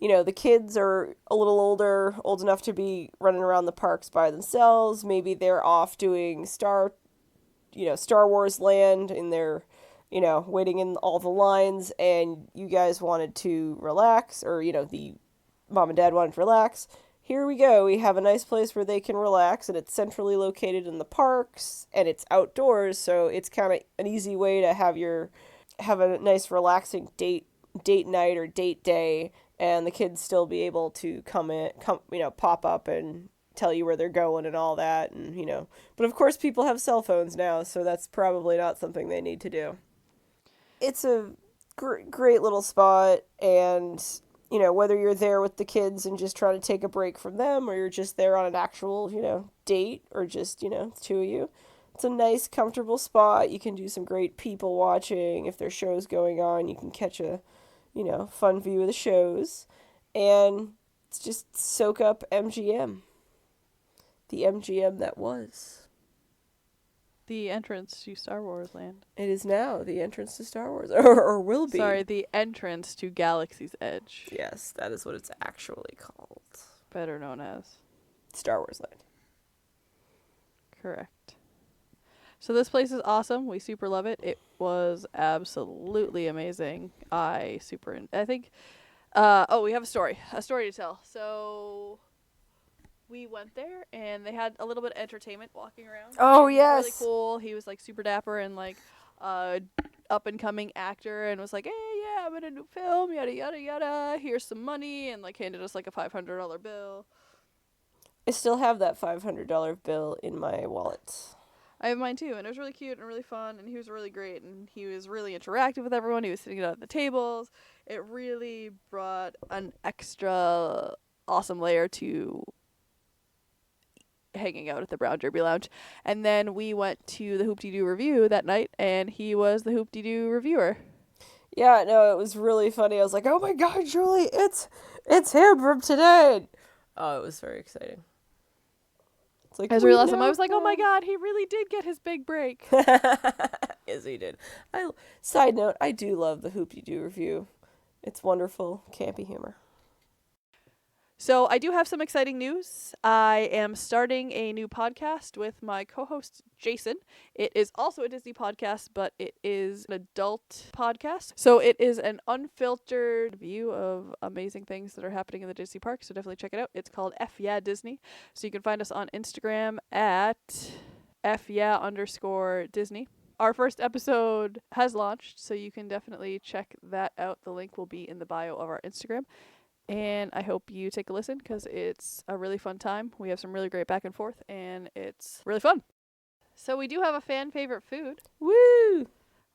the kids are a little older, old enough to be running around the parks by themselves. Maybe they're off doing Star Wars Land in their, waiting in all the lines, and you guys wanted to relax, or, the mom and dad wanted to relax. Here we go. We have a nice place where they can relax, and it's centrally located in the parks, and it's outdoors, so it's kind of an easy way to have a nice relaxing date night or date day, and the kids still be able to pop up and tell you where they're going and all that, and but of course people have cell phones now, so that's probably not something they need to do. It's a great little spot, and whether you're there with the kids and just trying to take a break from them, or you're just there on an actual, date, or just, the two of you. It's a nice, comfortable spot. You can do some great people watching. If there's shows going on, you can catch a, fun view of the shows. And it's just soak up MGM. The MGM that was. The entrance to Star Wars Land. It is now the entrance to Star Wars, or will be. Sorry, the entrance to Galaxy's Edge. Yes, that is what it's actually called. Better known as Star Wars Land. Correct. So this place is awesome. We super love it. It was absolutely amazing. I think we have a story to tell. So we went there and they had a little bit of entertainment walking around. Oh, He was yes. really cool. He was like super dapper and like up and coming actor, and was like, "Hey, yeah, I'm in a new film, yada yada yada. Here's some money," and like handed us like a $500 bill. I still have that $500 bill in my wallet. I have mine too, and it was really cute and really fun, and he was really great, and he was really interactive with everyone. He was sitting at the tables. It really brought an extra awesome layer to hanging out at the Brown Derby Lounge. And then we went to the Hoop-Dee-Doo review that night, and he was the Hoop-Dee-Doo reviewer. Yeah, no, it was really funny. I was like, "Oh my God, Julie, it's him from today." Oh, it was very exciting. It's like, it was really awesome. I was like, "Oh my God, he really did get his big break." Yes, he did. Side note, I do love the Hoop-Dee-Doo review. It's wonderful, campy humor. So I do have some exciting news. I am starting a new podcast with my co-host, Jason. It is also a Disney podcast, but it is an adult podcast. So it is an unfiltered view of amazing things that are happening in the Disney park. So definitely check it out. It's called F Yeah Disney. So you can find us on Instagram at FYeah_Disney. Our first episode has launched, so you can definitely check that out. The link will be in the bio of our Instagram. And I hope you take a listen, because it's a really fun time. We have some really great back and forth, and it's really fun. So we do have a fan favorite food. Woo!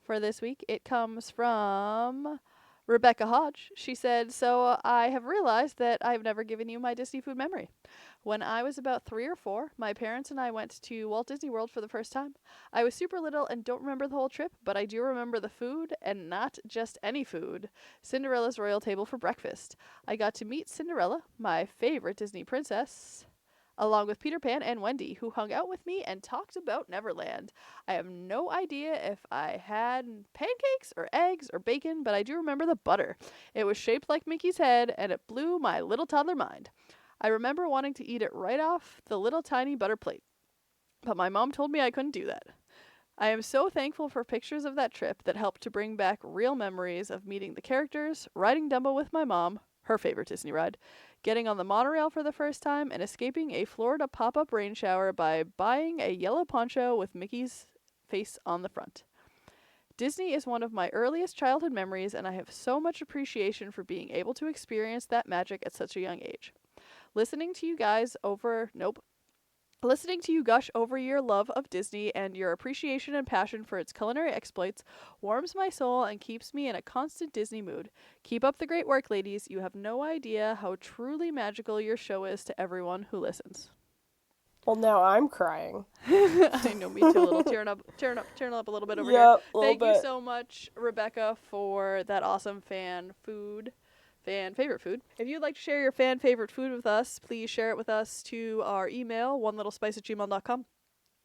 For this week. It comes from Rebecca Hodge. She said, "So I have realized that I've never given you my Disney food memory. When I was about 3 or 4, my parents and I went to Walt Disney World for the first time. I was super little and don't remember the whole trip, but I do remember the food, and not just any food. Cinderella's royal table for breakfast. I got to meet Cinderella, my favorite Disney princess, along with Peter Pan and Wendy, who hung out with me and talked about Neverland. I have no idea if I had pancakes or eggs or bacon, but I do remember the butter. It was shaped like Mickey's head, and it blew my little toddler mind. I remember wanting to eat it right off the little tiny butter plate, but my mom told me I couldn't do that. I am so thankful for pictures of that trip that helped to bring back real memories of meeting the characters, riding Dumbo with my mom, her favorite Disney ride, getting on the monorail for the first time, and escaping a Florida pop-up rain shower by buying a yellow poncho with Mickey's face on the front. Disney is one of my earliest childhood memories, and I have so much appreciation for being able to experience that magic at such a young age. Listening to you gush over your love of Disney and your appreciation and passion for its culinary exploits warms my soul and keeps me in a constant Disney mood. Keep up the great work, ladies. You have no idea how truly magical your show is to everyone who listens." Well, now I'm crying. I know, me too. A little tearing up a little bit over here. Thank you so much, Rebecca, for that awesome fan favorite food. If you'd like to share your fan favorite food with us, please share it with us to our email, onelittlespice@gmail.com.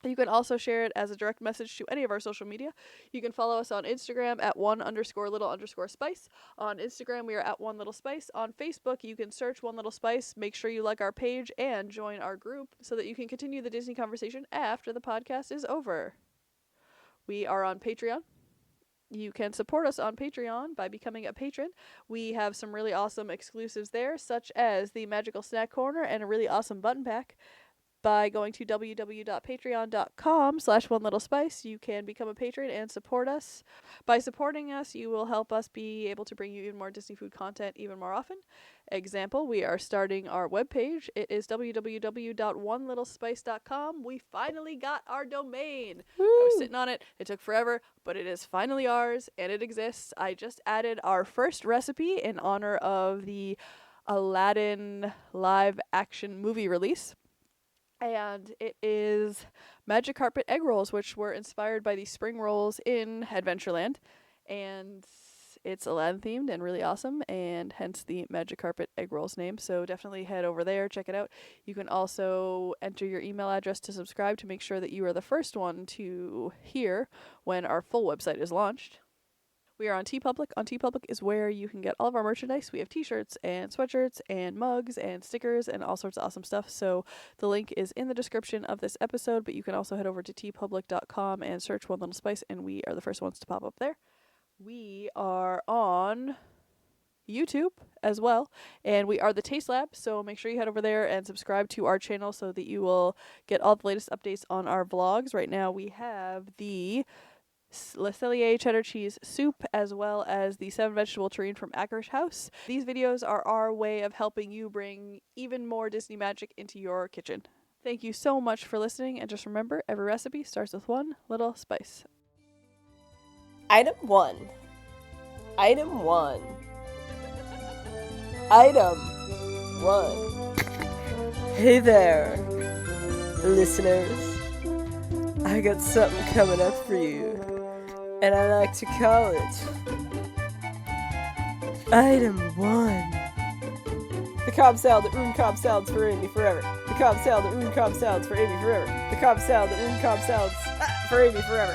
You can also share it as a direct message to any of our social media. You can follow us on Instagram at @1_little_spice. On Instagram, we are at @1littlespice. On Facebook, you can search One Little Spice. Make sure you like our page and join our group so that you can continue the Disney conversation after the podcast is over. We are on Patreon. You can support us on Patreon by becoming a patron. We have some really awesome exclusives there, such as the Magical Snack Corner and a really awesome button pack. By going to www.patreon.com/onelittlespice, you can become a patron and support us. By supporting us, you will help us be able to bring you even more Disney food content even more often. Example, we are starting our webpage. It is www.onelittlespice.com. We finally got our domain. Woo! I was sitting on it. It took forever, but it is finally ours and it exists. I just added our first recipe in honor of the Aladdin live action movie release. And it is Magic Carpet egg rolls, which were inspired by the spring rolls in Adventureland. And it's Aladdin themed and really awesome, and hence the Magic Carpet egg rolls name. So definitely head over there, check it out. You can also enter your email address to subscribe to make sure that you are the first one to hear when our full website is launched. We are on TeePublic. On TeePublic is where you can get all of our merchandise. We have t-shirts and sweatshirts and mugs and stickers and all sorts of awesome stuff. So the link is in the description of this episode, but you can also head over to teepublic.com and search One Little Spice, and we are the first ones to pop up there. We are on YouTube as well, and we are the Taste Lab, so make sure you head over there and subscribe to our channel so that you will get all the latest updates on our vlogs. Right now we have the Le Cellier cheddar cheese soup as well as the 7 vegetable terrine from Ackerish House. These videos are our way of helping you bring even more Disney magic into your kitchen. Thank you so much for listening, and just remember, every recipe starts with one little spice. Item 1. Item 1. Item 1. Hey there, listeners. I got something coming up for you, and I like to call it Item 1. The Cobb Salad that ruined Cobb Salads for Amy forever. The Cobb Salad that ruined Cobb Salads for Amy forever. The Cobb Salad that ruined Cobb Salads for Amy forever.